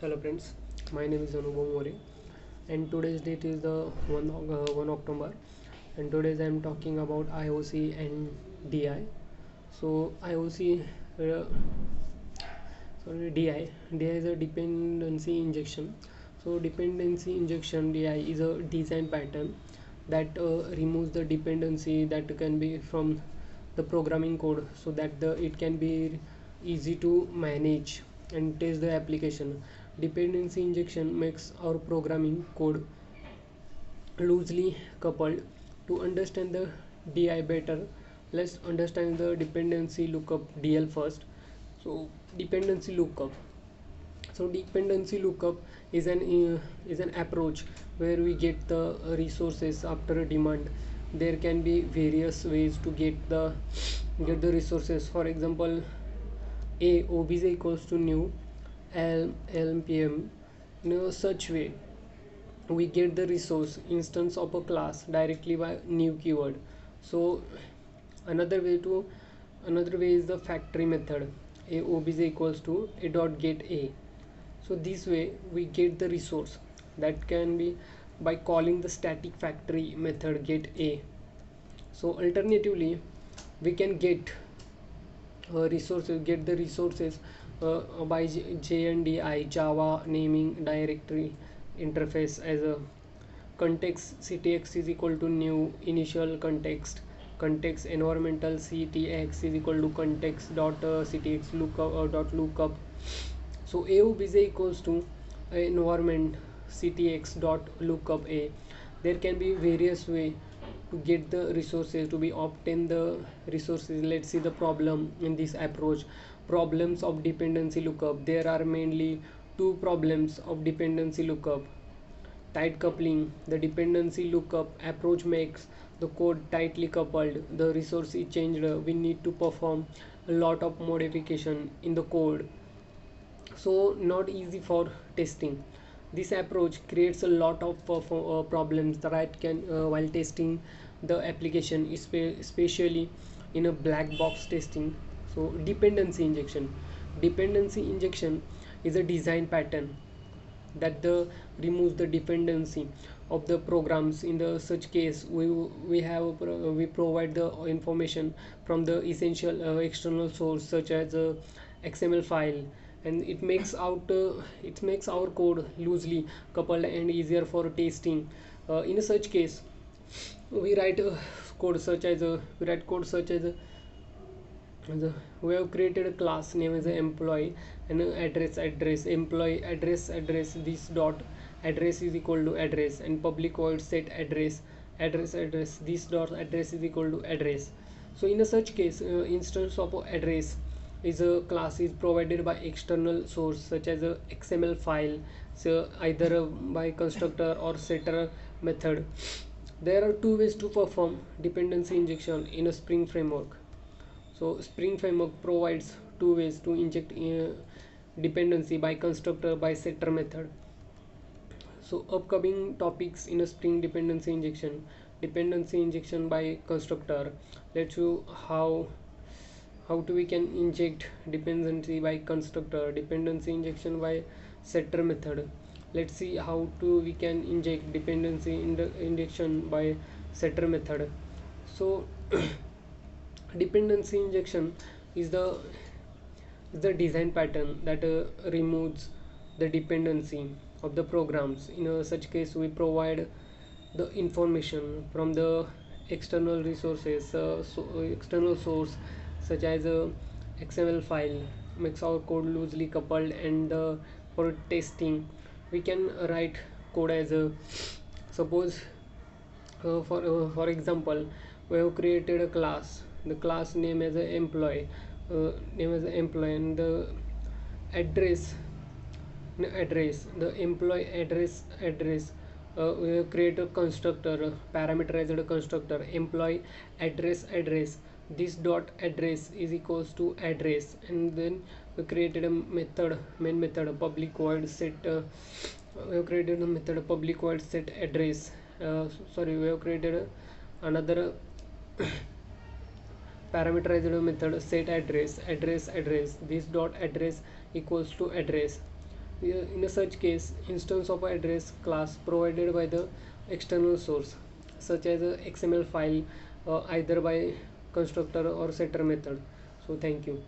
Hello friends, my name is Anubhav More and today's date is the 1 October and today I am talking about IOC and DI. So IOC, uh, DI is a dependency injection. So dependency injection DI is a design pattern that removes the dependency that can be from the programming code so that it can be easy to manage and test the application. Dependency injection makes our programming code loosely coupled. To understand the DI better, let's understand the dependency lookup DL first. So dependency lookup. So dependency lookup is an approach where we get the resources after a demand. There can be various ways to get the resources. For example, a obj equals to new lmpm. In a such way, we get the resource instance of a class directly by new keyword. So another way to another way is the factory method. A obj equals to a dot get a. So this way we get the resource that can be by calling the static factory method get a. So alternatively, we can get the resources by JNDI Java naming directory interface as a context ctx is equal to new initial context environmental ctx is equal to context dot ctx lookup. So aobj equals to environment ctx dot lookup a. There can be various way to get the resources to be obtain the resources. Let's see the problem in this approach. Problems of dependency lookup. There are mainly two problems of dependency lookup. Tight coupling. The dependency lookup approach makes the code tightly coupled. The resource is changed. We need to perform a lot of modification in the code, so not easy for testing. This approach creates a lot of problems that can while testing the application, especially in a black box testing. So dependency injection is a design pattern that removes the dependency of the programs. In the such case, we provide the information from the essential external source such as a XML file, and it makes our code loosely coupled and easier for testing. In such case, we write code such as we have created a class name as an employee and address employee address. This dot address is equal to address and public void set address. This dot address is equal to address. So in a such case, instance of address is a class is provided by external source such as a XML file, so either by constructor or setter method. There are two ways to perform dependency injection in a Spring framework. So Spring framework provides two ways to inject dependency by constructor by setter method. So upcoming topics in a Spring dependency injection by constructor. Let's show how to we can inject dependency by constructor, dependency injection by setter method. Let's see how to we can inject dependency in the injection by setter method. So dependency injection is the design pattern that removes the dependency of the programs. In such case, we provide the information from the external resources, external source such as a XML file, makes our code loosely coupled, and for testing we can write code as a suppose for example, we have created a class, the class name as a employee and the address the employee address. We have created a constructor, parameterized constructor employee address. This dot address is equals to address, and then we created a method, main method, a public void set we have created a method, a public void set address. We have created another parameterized method set address. This dot address equals to address. In a such case, instance of address class provided by the external source, such as a XML file, either by constructor or setter method. So thank you.